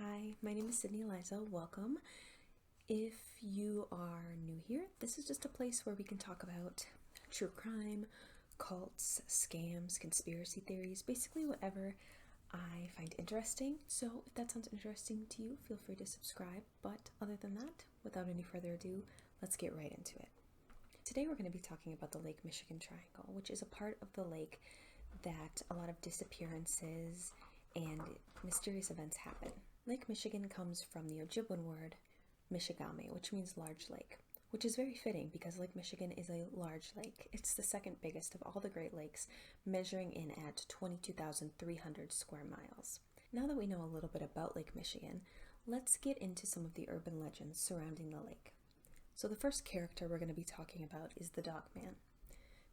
Hi, my name is Sydney Eliza. Welcome. If you are new here, this is just a place where we can talk about true crime, cults, scams, conspiracy theories, basically whatever I find interesting. So if that sounds interesting to you, feel free to subscribe. But other than that, without any further ado, let's get right into it. Today we're going to be talking about the Lake Michigan Triangle, which is a part of the lake that a lot of disappearances and mysterious events happen. Lake Michigan comes from the Ojibwan word Michigami, which means large lake, which is very fitting because Lake Michigan is a large lake. It's the second biggest of all the Great Lakes, measuring in at 22,300 square miles. Now that we know a little bit about Lake Michigan, let's get into some of the urban legends surrounding the lake. So the first character we're going to be talking about is the Dog Man.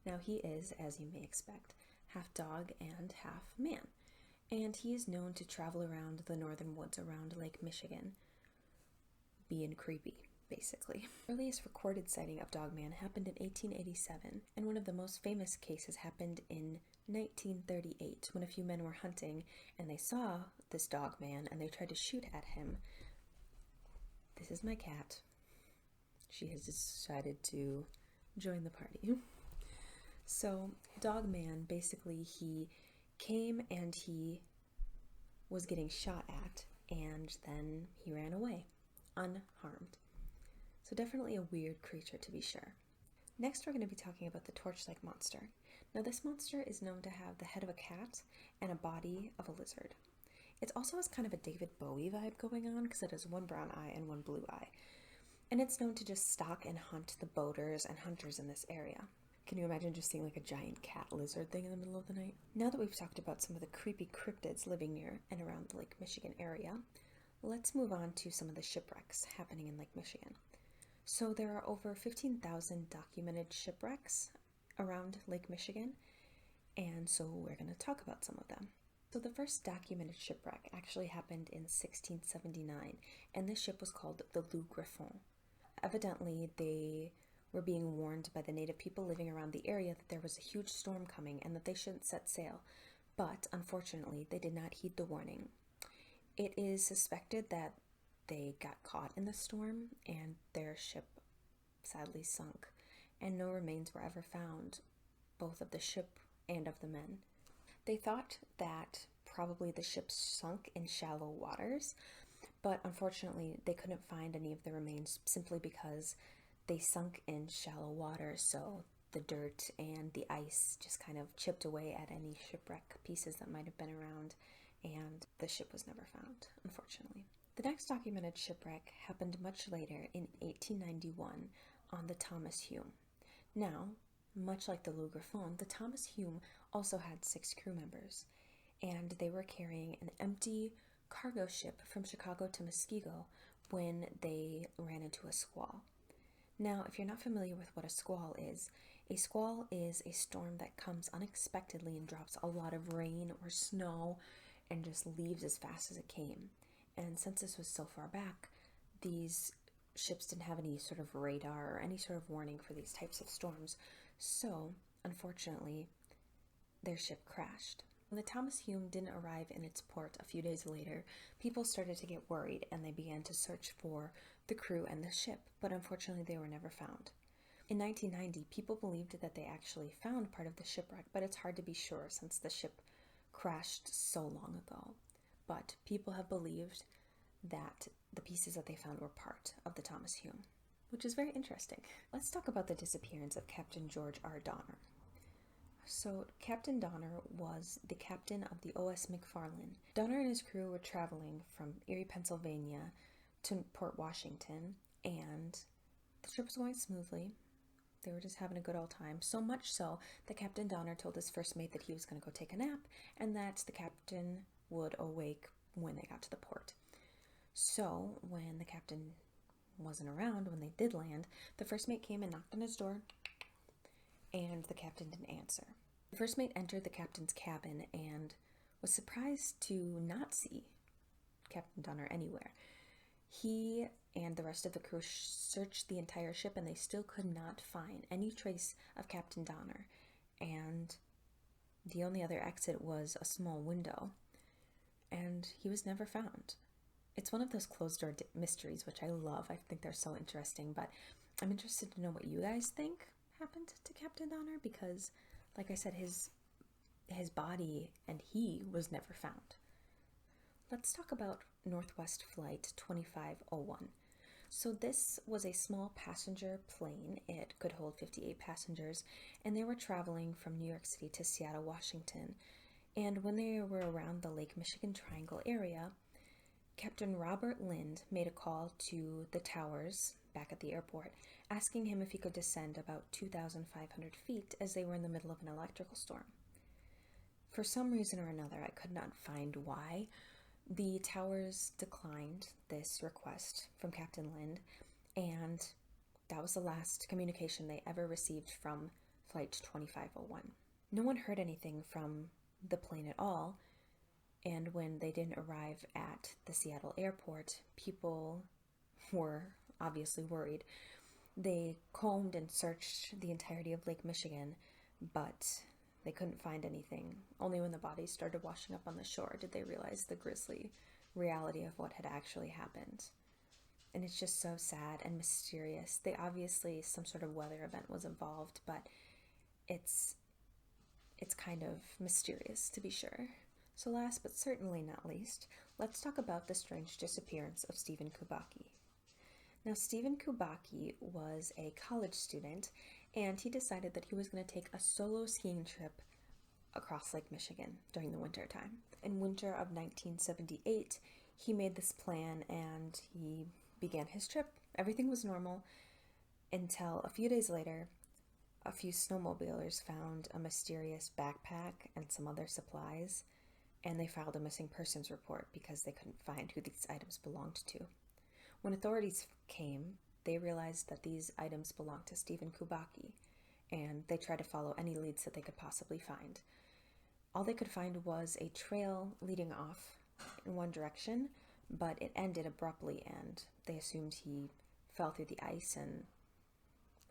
Now he is, as you may expect, half dog and half man, and he is known to travel around the northern woods around Lake Michigan, being creepy, basically. The earliest recorded sighting of Dogman happened in 1887, and one of the most famous cases happened in 1938 when a few men were hunting and they saw this Dogman and they tried to shoot at him. This is my cat. She has decided to join the party. So Dogman, basically, he came and he was getting shot at, and then he ran away unharmed. So definitely a weird creature, to be sure. Next, we're going to be talking about the torch-like monster. Now this monster is known to have the head of a cat and a body of a lizard. It also has kind of a David Bowie vibe going on because it has one brown eye and one blue eye. And it's known to just stalk and hunt the boaters and hunters in this area. Can you imagine just seeing like a giant cat lizard thing in the middle of the night? Now that we've talked about some of the creepy cryptids living near and around the Lake Michigan area, let's move on to some of the shipwrecks happening in Lake Michigan. So there are over 15,000 documented shipwrecks around Lake Michigan, and so we're going to talk about some of them. So the first documented shipwreck actually happened in 1679, and this ship was called the Loup Griffon. Evidently, they were being warned by the native people living around the area that there was a huge storm coming and that they shouldn't set sail, but unfortunately, they did not heed the warning. It is suspected that they got caught in the storm and their ship sadly sunk, and no remains were ever found, both of the ship and of the men. They thought that probably the ship sunk in shallow waters, but unfortunately they couldn't find any of the remains simply because they sunk in shallow water, so the dirt and the ice just kind of chipped away at any shipwreck pieces that might have been around, and the ship was never found, unfortunately. The next documented shipwreck happened much later in 1891 on the Thomas Hume. Now, much like the Loup Griffon, the Thomas Hume also had 6 crew members, and they were carrying an empty cargo ship from Chicago to Muskego when they ran into a squall. Now, if you're not familiar with what a squall is a storm that comes unexpectedly and drops a lot of rain or snow and just leaves as fast as it came. And since this was so far back, these ships didn't have any sort of radar or any sort of warning for these types of storms. So, unfortunately, their ship crashed. When the Thomas Hume didn't arrive in its port a few days later, people started to get worried and they began to search for the crew and the ship, but unfortunately they were never found. In 1990, people believed that they actually found part of the shipwreck, but it's hard to be sure since the ship crashed so long ago. But people have believed that the pieces that they found were part of the Thomas Hume, which is very interesting. Let's talk about the disappearance of Captain George R. Donner. So Captain Donner was the captain of the O.S. McFarland. Donner and his crew were traveling from Erie, Pennsylvania to Port Washington, and the trip was going smoothly. They were just having a good old time, so much so that Captain Donner told his first mate that he was going to go take a nap and that the captain would awake when they got to the port. So when the captain wasn't around, when they did land, the first mate came and knocked on his door, and the captain didn't answer. The first mate entered the captain's cabin and was surprised to not see Captain Donner anywhere. He and the rest of the crew searched the entire ship and they still could not find any trace of Captain Donner, and the only other exit was a small window, and he was never found. It's one of those closed door mysteries, which I love. I think they're so interesting, but I'm interested to know what you guys think happened to Captain Donner because, like I said, his body and he was never found. Let's talk about Northwest Flight 2501. So this was a small passenger plane. It could hold 58 passengers, and they were traveling from New York City to Seattle, Washington. And when they were around the Lake Michigan Triangle area, Captain Robert Lind made a call to the towers back at the airport, asking him if he could descend about 2,500 feet as they were in the middle of an electrical storm. For some reason or another, I could not find why, the towers declined this request from Captain Lind, and that was the last communication they ever received from Flight 2501. No one heard anything from the plane at all, and when they didn't arrive at the Seattle airport, people were obviously worried. They combed and searched the entirety of Lake Michigan, but they couldn't find anything. Only when the bodies started washing up on the shore did they realize the grisly reality of what had actually happened. And it's just so sad and mysterious. Obviously, some sort of weather event was involved, but it's kind of mysterious to be sure. So last but certainly not least, let's talk about the strange disappearance of Stephen Kubacki. Now, Stephen Kubacki was a college student, and he decided that he was going to take a solo skiing trip across Lake Michigan during the winter time. In winter of 1978, he made this plan and he began his trip. Everything was normal until a few days later, a few snowmobilers found a mysterious backpack and some other supplies, and they filed a missing persons report because they couldn't find who these items belonged to. When authorities came, they realized that these items belonged to Stephen Kubacki, and they tried to follow any leads that they could possibly find. All they could find was a trail leading off in one direction, but it ended abruptly, and they assumed he fell through the ice and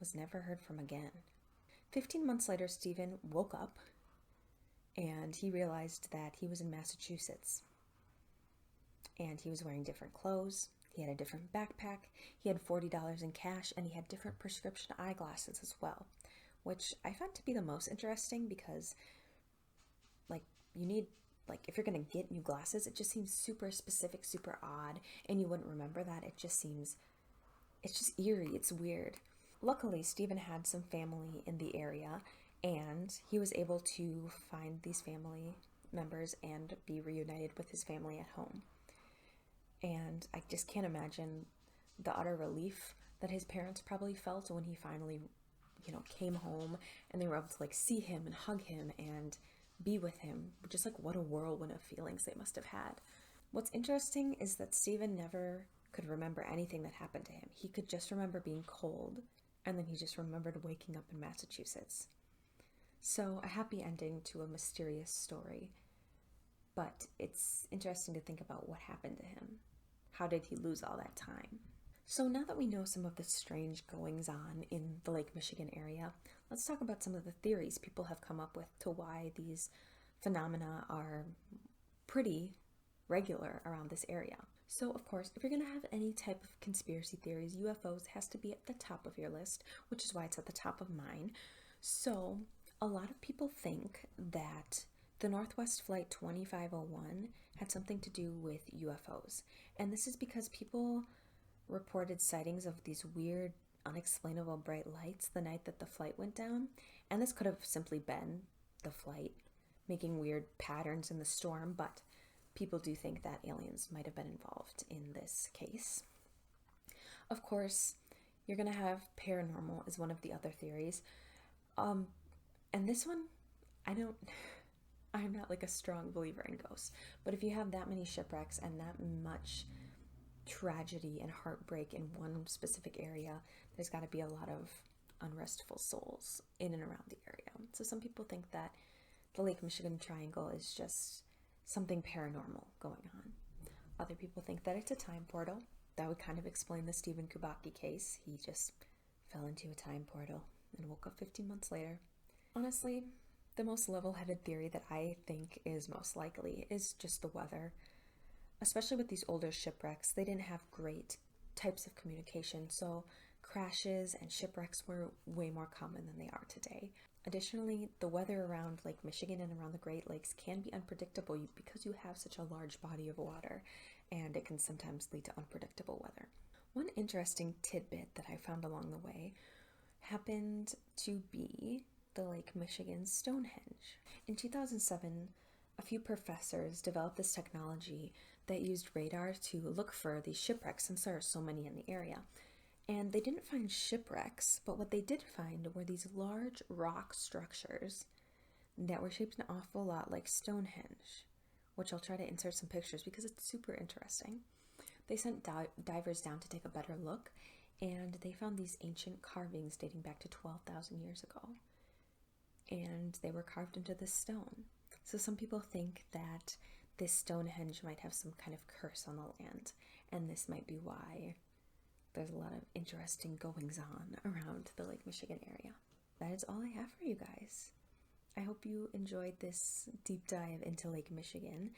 was never heard from again. 15 months later, Stephen woke up, and he realized that he was in Massachusetts, and he was wearing different clothes. He had a different backpack, he had $40 in cash, and he had different prescription eyeglasses as well, which I found to be the most interesting because, if you're going to get new glasses, it just seems super specific, super odd, and you wouldn't remember that. It's just eerie, it's weird. Luckily, Stephen had some family in the area, and he was able to find these family members and be reunited with his family at home. And I just can't imagine the utter relief that his parents probably felt when he finally, came home and they were able to see him and hug him and be with him. Just what a whirlwind of feelings they must have had. What's interesting is that Stephen never could remember anything that happened to him. He could just remember being cold, and then he just remembered waking up in Massachusetts. So a happy ending to a mysterious story. But it's interesting to think about what happened to him. How did he lose all that time? So now that we know some of the strange goings-on in the Lake Michigan area, let's talk about some of the theories people have come up with to why these phenomena are pretty regular around this area. So, of course, if you're going to have any type of conspiracy theories, UFOs has to be at the top of your list, which is why it's at the top of mine. So, a lot of people think that the Northwest Flight 2501 had something to do with UFOs. And this is because people reported sightings of these weird, unexplainable bright lights the night that the flight went down. And this could have simply been the flight making weird patterns in the storm, but people do think that aliens might have been involved in this case. Of course, you're going to have paranormal as one of the other theories. And this one, I'm not a strong believer in ghosts, but if you have that many shipwrecks and that much tragedy and heartbreak in one specific area, there's got to be a lot of unrestful souls in and around the area. So some people think that the Lake Michigan Triangle is just something paranormal going on. Other people think that it's a time portal. That would kind of explain the Stephen Kubacki case. He just fell into a time portal and woke up 15 months later. Honestly, the most level-headed theory that I think is most likely is just the weather. especially with these older shipwrecks, they didn't have great types of communication, so crashes and shipwrecks were way more common than they are today. Additionally, the weather around Lake Michigan and around the Great Lakes can be unpredictable because you have such a large body of water, and it can sometimes lead to unpredictable weather. One interesting tidbit that I found along the way happened to be the Lake Michigan Stonehenge. In 2007, a few professors developed this technology that used radar to look for these shipwrecks, since there are so many in the area. And they didn't find shipwrecks, but what they did find were these large rock structures that were shaped an awful lot like Stonehenge, which I'll try to insert some pictures because it's super interesting. They sent divers down to take a better look, and they found these ancient carvings dating back to 12,000 years ago. And they were carved into this stone. So some people think that this Stonehenge might have some kind of curse on the land, and this might be why there's a lot of interesting goings on around the Lake Michigan area. That is all I have for you guys. I hope you enjoyed this deep dive into Lake Michigan,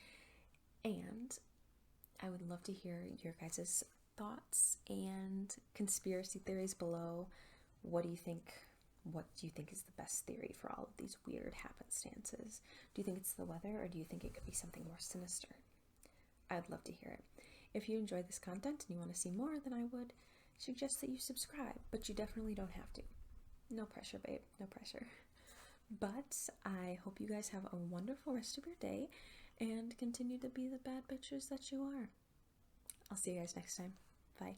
and I would love to hear your guys' thoughts and conspiracy theories below. What do you think? What do you think is the best theory for all of these weird happenstances? Do you think it's the weather, or do you think it could be something more sinister? I'd love to hear it. If you enjoy this content and you want to see more, then I would suggest that you subscribe, but you definitely don't have to. No pressure, babe, no pressure. But I hope you guys have a wonderful rest of your day and continue to be the bad bitches that you are. I'll see you guys next time. Bye.